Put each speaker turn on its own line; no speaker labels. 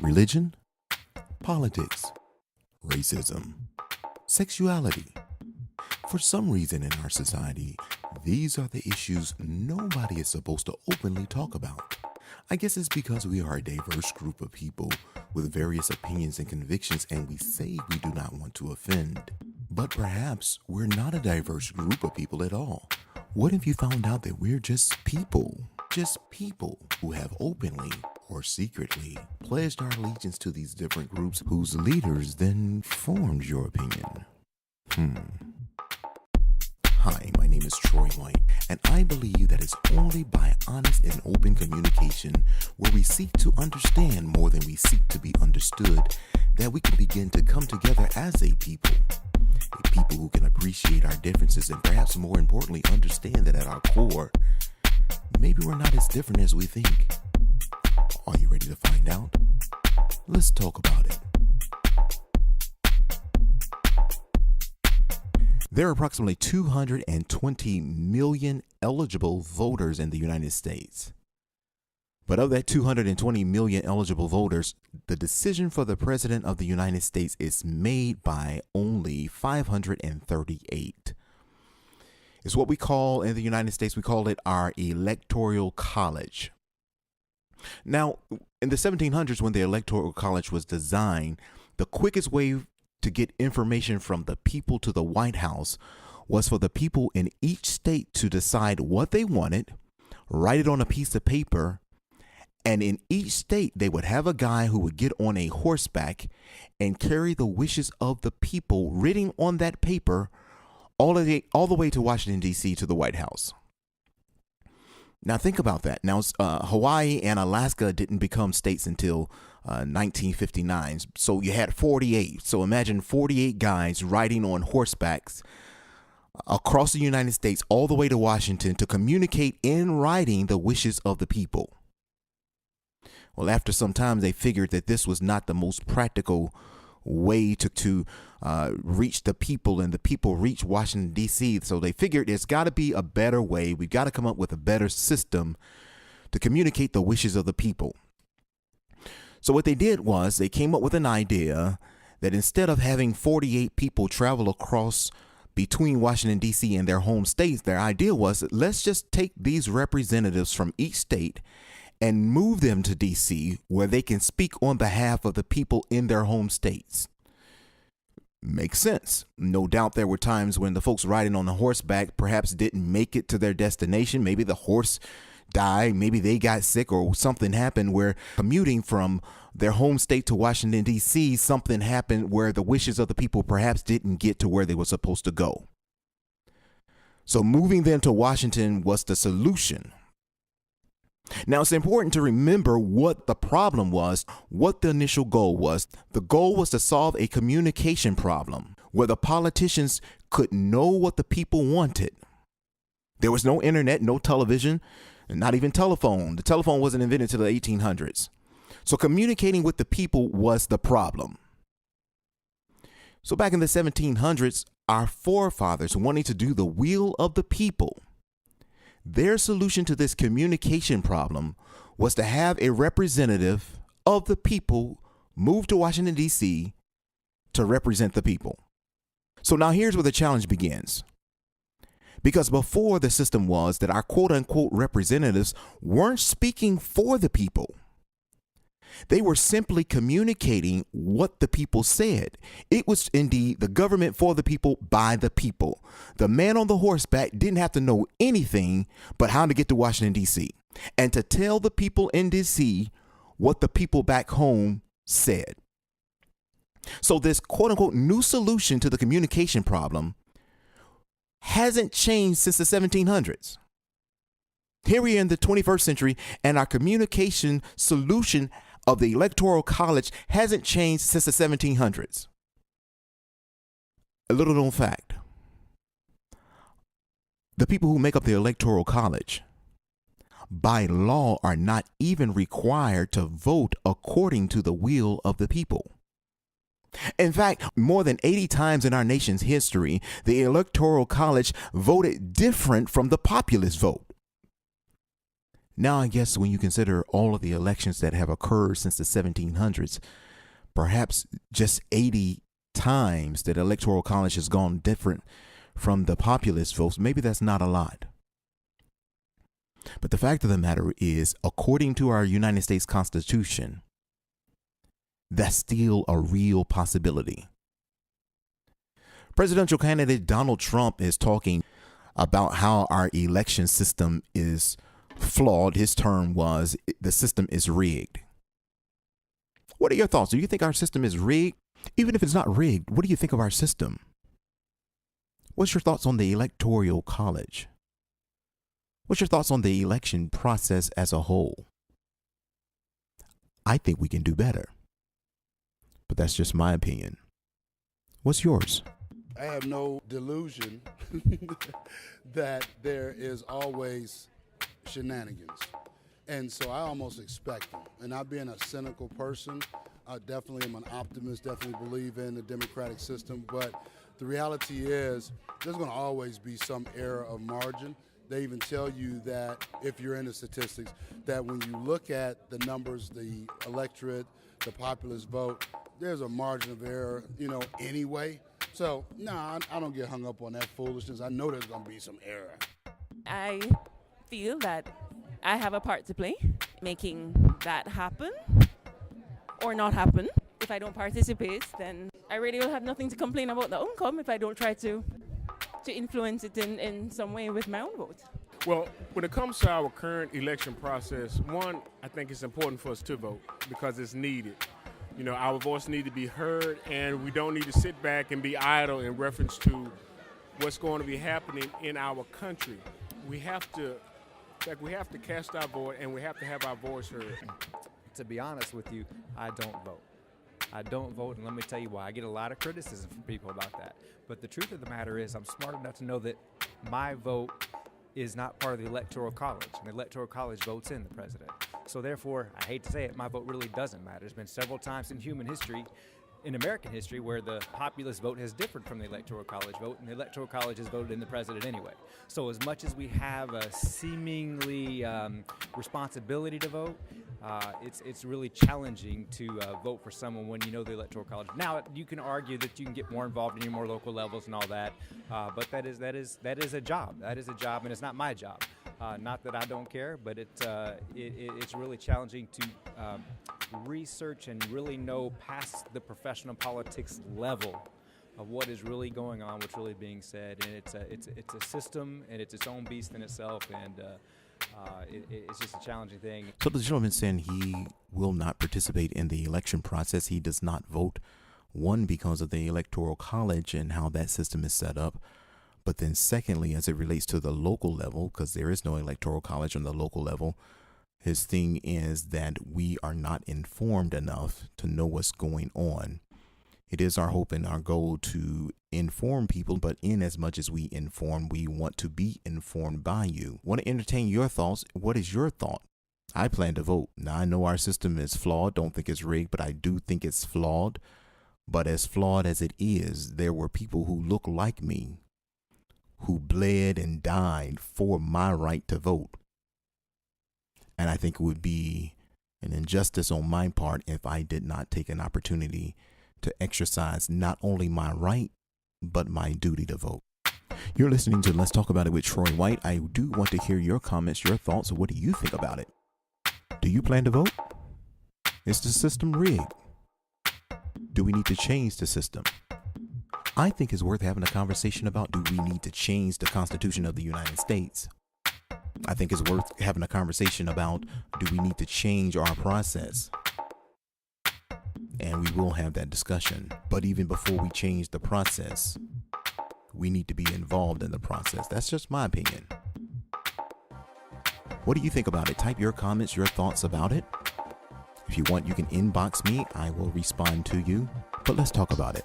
religion, politics, racism, sexuality. For some reason in our society, these are the issues nobody is supposed to openly talk about. I guess it's because we are a diverse group of people with various opinions and convictions, and we say we do not want to offend. But perhaps we're not a diverse group of people at all. What if you found out that we're just people who have openly or secretly pledged our allegiance to these different groups whose leaders then formed your opinion? Hi, my name is Troy White, and I believe that it's only by honest and open communication, where we seek to understand more than we seek to be understood, that we can begin to come together as a people who can appreciate our differences and perhaps more importantly understand that at our core, maybe we're not as different as we think. Are you ready to find out? Let's talk about it. There are approximately 220 million eligible voters in the United States. But of that 220 million eligible voters, the decision for the President of the United States is made by only 538. It's what we call in the United States, we call it our Electoral College. Now, in the 1700s, when the Electoral College was designed, the quickest way to get information from the people to the White House was for the people in each state to decide what they wanted, write it on a piece of paper, and in each state they would have a guy who would get on a horseback and carry the wishes of the people written on that paper all the way to Washington, D.C. to the White House. Now think about that. Now Hawaii and Alaska didn't become states until 1959. So you had 48. So imagine 48 guys riding on horsebacks across the United States all the way to Washington to communicate in writing the wishes of the people. Well, after some time, they figured that this was not the most practical way to reach the people, and the people reach Washington, D.C. So they figured there's got to be a better way. We've got to come up with a better system to communicate the wishes of the people. So what they did was they came up with an idea that instead of having 48 people travel across between Washington, D.C. and their home states, their idea was, let's just take these representatives from each state and move them to D.C. where they can speak on behalf of the people in their home states. Makes sense. No doubt there were times when the folks riding on the horseback perhaps didn't make it to their destination. Maybe the horse died, maybe they got sick, or something happened where commuting from their home state to Washington, D.C., something happened where the wishes of the people perhaps didn't get to where they were supposed to go. So moving them to Washington was the solution. Now, it's important to remember what the problem was, what the initial goal was. The goal was to solve a communication problem where the politicians could know what the people wanted. There was no internet, no television, and not even telephone. The telephone wasn't invented until the 1800s. So communicating with the people was the problem. So back in the 1700s, our forefathers wanting to do the will of the people. Their solution to this communication problem was to have a representative of the people move to Washington, D.C. to represent the people. So now here's where the challenge begins. Because before, the system was that our quote unquote representatives weren't speaking for the people. They were simply communicating what the people said. It was indeed the government for the people, by the people. The man on the horseback didn't have to know anything but how to get to Washington, D.C. and to tell the people in D.C. what the people back home said. So this quote unquote new solution to the communication problem hasn't changed since the 1700s. Here we are in the 21st century, and our communication solution of the Electoral College hasn't changed since the 1700s. A little known fact. The people who make up the Electoral College, by law, are not even required to vote according to the will of the people. In fact, more than 80 times in our nation's history, the Electoral College voted different from the populace vote. Now, I guess when you consider all of the elections that have occurred since the 1700s, perhaps just 80 times that Electoral College has gone different from the populist votes, maybe that's not a lot. But the fact of the matter is, according to our United States Constitution, that's still a real possibility. Presidential candidate Donald Trump is talking about how our election system is flawed. His term was, the system is rigged. What are your thoughts? Do you think our system is rigged? Even if it's not rigged, what do you think of our system? What's your thoughts on the Electoral College? What's your thoughts on the election process as a whole? I think we can do better, but that's just my opinion. What's yours?
I have no delusion that there is always shenanigans. And so I almost expect them. And not being a cynical person, I definitely am an optimist, definitely believe in the democratic system. But the reality is there's going to always be some error of margin. They even tell you that if you're in the statistics, that when you look at the numbers, the electorate, the populist vote, there's a margin of error, anyway. So, I don't get hung up on that foolishness. I know there's going to be some error.
I feel that I have a part to play making that happen or not happen. If I don't participate, then I really will have nothing to complain about the outcome if I don't try to influence it in some way with my own vote.
Well, when it comes to our current election process, one, I think it's important for us to vote because it's needed. Our voice needs to be heard, and we don't need to sit back and be idle in reference to what's going to be happening in our country. We have to cast our vote, and we have to have our voice heard.
To be honest with you, I don't vote. I don't vote, and let me tell you why. I get a lot of criticism from people about that. But the truth of the matter is I'm smart enough to know that my vote is not part of the Electoral College, and the Electoral College votes in the president. So therefore, I hate to say it, my vote really doesn't matter. There's been several times in human history, in American history, where the populist vote has differed from the Electoral College vote, and the Electoral College has voted in the president anyway. So as much as we have a seemingly responsibility to vote, it's really challenging to vote for someone when you know the Electoral College. Now, you can argue that you can get more involved in your more local levels and all that, but that is a job. That is a job, and it's not my job. Not that I don't care, but it's really challenging to research and really know past the professional politics level of what is really going on, what's really being said, and it's a system and it's its own beast in itself, and it's just a challenging thing.
So the gentleman saying he will not participate in the election process. He does not vote, one, because of the Electoral College and how that system is set up. But then secondly, as it relates to the local level, because there is no Electoral College on the local level, his thing is that we are not informed enough to know what's going on. It is our hope and our goal to inform people, but in as much as we inform, we want to be informed by you. Want to entertain your thoughts. What is your thought? I plan to vote. Now, I know our system is flawed. Don't think it's rigged, but I do think it's flawed. But as flawed as it is, there were people who look like me who bled and died for my right to vote. And I think it would be an injustice on my part if I did not take an opportunity to exercise not only my right, but my duty to vote. You're listening to Let's Talk About It with Troy White. I do want to hear your comments, your thoughts. What do you think about it? Do you plan to vote? Is the system rigged? Do we need to change the system? I think it's worth having a conversation about, do we need to change the Constitution of the United States? I think it's worth having a conversation about, do we need to change our process? And we will have that discussion. But even before we change the process, we need to be involved in the process. That's just my opinion. What do you think about it? Type your comments, your thoughts about it. If you want, you can inbox me. I will respond to you. But let's talk about it.